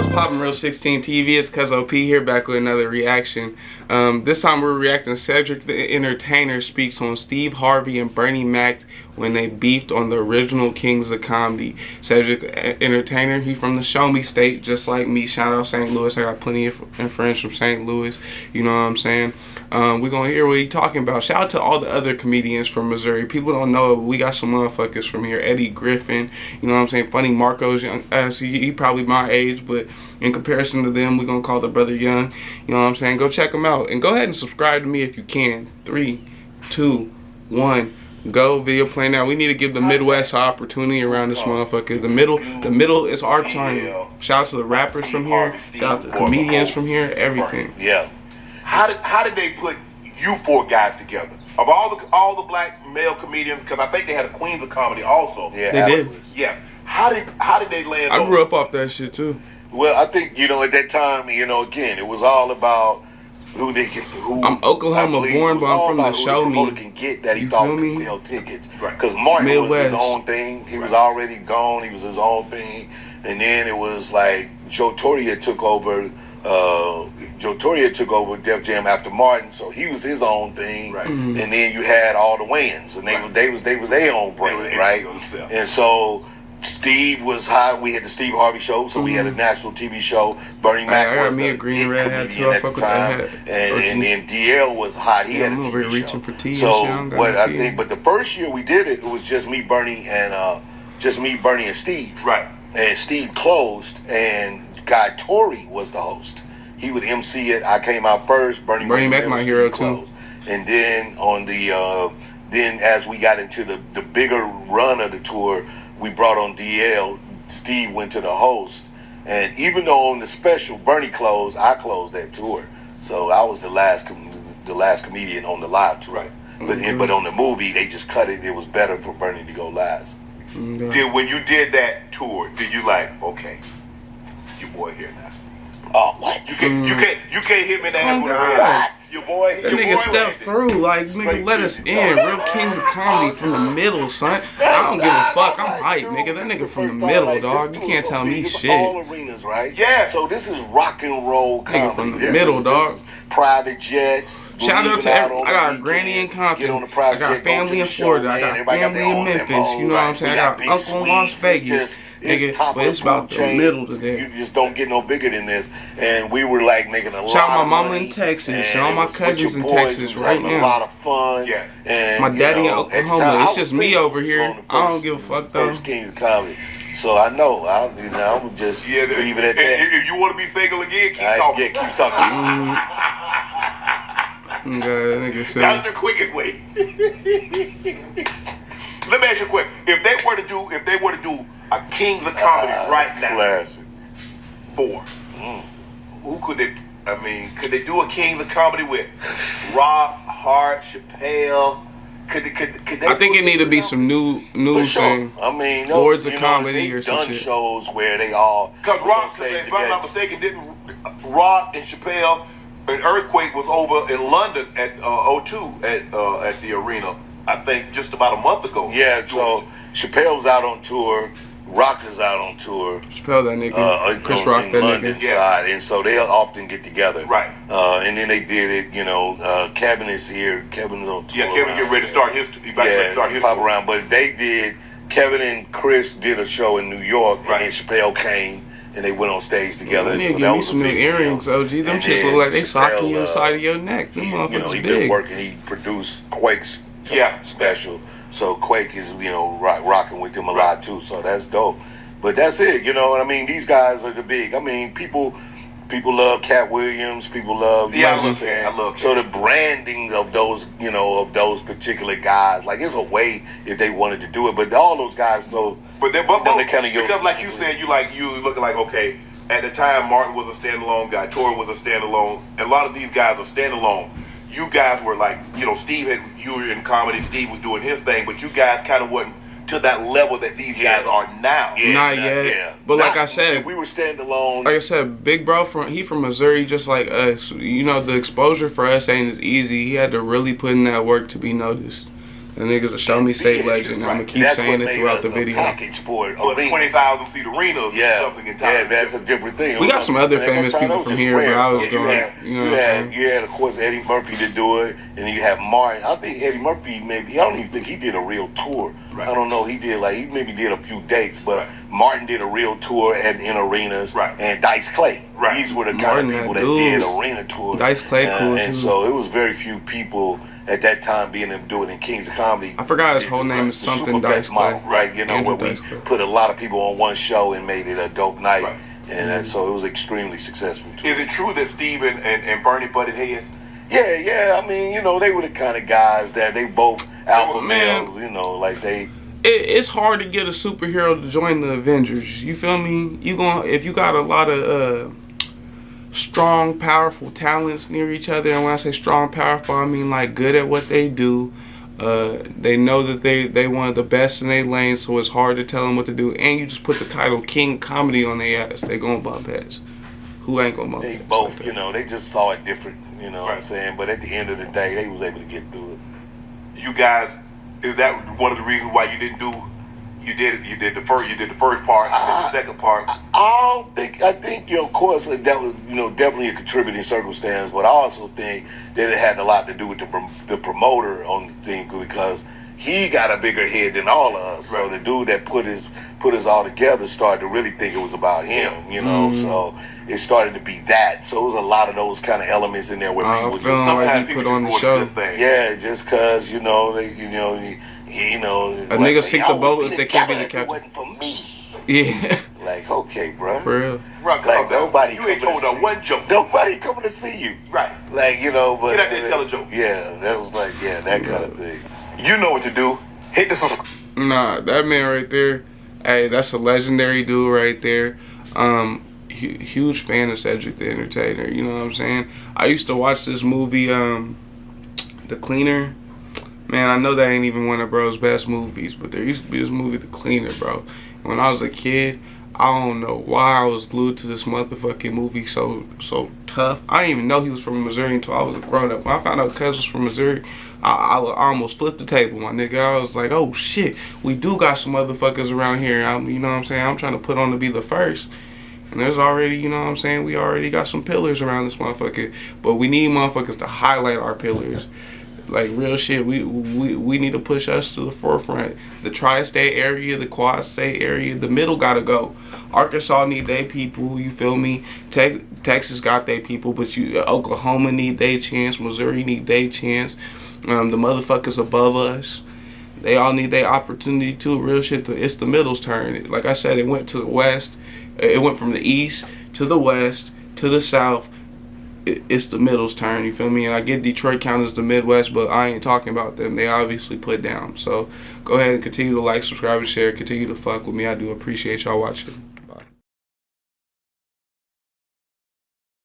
What's poppin', Real 16 TV? It's Cuzzo P here, back with another reaction. This time we're reacting to Cedric the Entertainer speaks on Steve Harvey and Bernie Mac when they beefed on the original Kings of Comedy. Cedric the Entertainer, he from the Show Me State, just like me. Shout out St. Louis. I got plenty of friends from St. Louis. You know what I'm saying? We're gonna hear what he talking about. Shout out to all the other comedians from Missouri. People don't know, but we got some motherfuckers from here. Eddie Griffin, you know what I'm saying? Funny Marco's young. He probably my age, but in comparison to them, we're gonna call the brother young. You know what I'm saying? Go check him out and go ahead and subscribe to me if you can. 3, 2, 1. Go. Video playing now. We need to give the Midwest an opportunity around this motherfucker. The middle is our time. Shout out to the rappers from here. Shout out to the comedians from here. Everything. Yeah. How did they put you four guys together? Of all the black male comedians, because I think they had a Queens of Comedy also. Yeah, they did. Yeah. How did they land? I grew up off that shit too. Well, I think at that time, again, it was all about who they get. I'm Oklahoma born, but I'm from the Show Me. Can get that he thought could sell tickets. Because Martin Midwest. Was his own thing. He was already gone. He was his own thing. And then it was like Joe Torre took over. Joe Torre took over Def Jam after Martin, so he was his own thing. Right. And then you had all the Wayans, and they was their own brand, right? And so Steve was hot. We had the Steve Harvey show, so we had a national TV show. Bernie Mac was me a green and red hat too. I fuck with that hat. And then DL was hot. He had a TV show. For tea so what I think, but the first year we did it, it was just me, Bernie, and Steve. Right. And Steve closed, and Guy Torre was the host. He would MC it. I came out first. Bernie Mac, my hero too. And then on the then as we got into the bigger run of the tour, we brought on DL. Steve went to the host, and even though on the special Bernie closed, I closed that tour. So I was the last comedian on the live tour. Right. But on the movie, they just cut it. It was better for Bernie to go last. When you did that tour, did you okay, your boy here now? Oh, what? You can't hit me in the ass with a red. Your boy. That nigga stepped through, like, nigga let us in. Real Kings of Comedy from the middle, son. I don't give a fuck. I'm hype, nigga. That nigga from the middle, dog. You can't tell me shit. All arenas, right? Yeah. So this is rock and roll comedy. Nigga from the middle, dog. Private jets. Shout out to everybody. I got a granny in Compton. I got family in Florida. I got family in Memphis. You know what I'm saying? I got uncle in Las Vegas. Nigga, but it's about the middle today. You just don't get no bigger than this. And we were like making a lot of money. Shout out my mama in Texas. Shout out my cousins in Texas right now. A lot of fun. Yeah. And my daddy in Oklahoma. It's just me over here. I don't give a fuck though. First Kings of Comedy. So I know. I'm just leave it at that. If you want to be single again, keep talking. Yeah, keep talking. That's the quickest way. Let me ask you a quick. If they were to do a Kings of Comedy right now, classic. 4. Who could they? I mean, could they do a Kings of Comedy with Rock, Hart, Chappelle? Could they? I think it need to be some new thing. I mean, Lords of Comedy or some done shit. Shows where they all. Cause Rock, if I'm not mistaken, didn't Rock and Chappelle? An earthquake was over in London at O2 at the arena. I think just about a month ago. Yeah, so Chappelle's out on tour, Rock is out on tour. Chappelle that nigga, Chris Rock that nigga. Yeah, and so they often get together. Right. And then they did it. Kevin is here. Kevin's on tour. Yeah, Kevin get ready to start his. He about to start his pop around. But they did. Kevin and Chris did a show in New York, and then Chappelle came. And they went on stage together. Yeah, give me some new earrings, OG. Them shits look like they socking you inside of your neck. Them motherfuckers he big. Been working. He produced Quake's special. So Quake is, rocking with him a lot too. So that's dope. But that's it. You know what I mean? These guys are the big. I mean, people love Cat Williams. People love. Yeah, I love. So the branding of those, of those particular guys, like it's a way if they wanted to do it. But all those guys, But they're kind of because, like you said, you looking like okay. At the time, Martin was a standalone guy. Torre was a standalone. And a lot of these guys are standalone. You guys were like, Steve you were in comedy. Steve was doing his thing, but you guys kind of wasn't to that level that these guys are now. Not yet. Yeah. But like I said, we were standalone. Like I said, Big Bro he from Missouri, just like us. The exposure for us ain't as easy. He had to really put in that work to be noticed. The nigga's a show me state legend. I'm gonna keep saying it throughout the video. Package for 20,000 seat arenas. Yeah, something in town. yeah, that's a different thing. We got some other famous people from here, but I was going. You had, of course, Eddie Murphy to do it, and then you have Martin. I think Eddie Murphy maybe. I don't even think he did a real tour. Right. I don't know. He did he maybe did a few dates, but Martin did a real tour in arenas. Right. And Dice Clay. Right. These were the kind of people that did arena tours. Dice Clay, cool. And so it was very few people at that time being able to do it in Kings of Comedy. I forgot his whole name is something Dice Clay. Right, you know, Andrew where we put a lot of people on one show and made it a dope night. Right. And so it was extremely successful too. Is it true that Steve and Bernie butted heads? Yeah. I mean, you know, they were the kind of guys that they both alpha males, you know, like they... It's hard to get a superhero to join the Avengers. You feel me? If you got a lot of strong, powerful talents near each other, and when I say strong, powerful, I mean like good at what they do. They know that they one of the best in their lane, so it's hard to tell them what to do. And you just put the title King Comedy on their ass, they gonna bump heads. Who ain't gonna bump heads? They both, you know, they just saw it different, you know what I'm saying? But at the end of the day, they was able to get through it. You guys, is that one of the reasons why you didn't do? You did the first part, and the second part. I think, you know, of course, that was, you know, definitely a contributing circumstance, but I also think that it had a lot to do with the promoter on the thing, because he got a bigger head than all of us. Right. So the dude that put us all together started to really think it was about him, you know. So it started to be that. So it was a lot of those kind of elements in there where people just sometimes like put on the show. Yeah, just cause a nigga sink the boat if they can't be the captain. It wasn't for me. Yeah. Like, okay, bro. For real. Like, nobody. You ain't told her one joke. Nobody coming to see you. Right. Like, you know, but get out there and tell a joke. Yeah, that was like, that kind of thing. You know what to do. Hit the subscribe. Nah, that man right there. Hey, that's a legendary dude right there. Huge fan of Cedric the Entertainer. You know what I'm saying? I used to watch this movie, The Cleaner. Man, I know that ain't even one of bro's best movies, but there used to be this movie, The Cleaner, bro. When I was a kid, I don't know why I was glued to this motherfucking movie so tough. I didn't even know he was from Missouri until I was a grown up. When I found out Cuz was from Missouri, I almost flipped the table, my nigga. I was like, oh shit, we do got some motherfuckers around here. You know what I'm saying? I'm trying to put on to be the first. And there's already, you know what I'm saying, we already got some pillars around this motherfucker. But we need motherfuckers to highlight our pillars. Like, real shit, we need to push us to the forefront. The tri-state area, the quad-state area, the middle gotta go. Arkansas need their people, you feel me? Texas got their people, but Oklahoma need their chance. Missouri need their chance. The motherfuckers above us, they all need their opportunity too. Real shit, it's the middle's turn. Like I said, it went to the west. It went from the east to the west to the south. It's the middle's turn, you feel me? And I get Detroit count as the Midwest, but I ain't talking about them. They obviously put down. So go ahead and continue to like, subscribe, and share. Continue to fuck with me. I do appreciate y'all watching.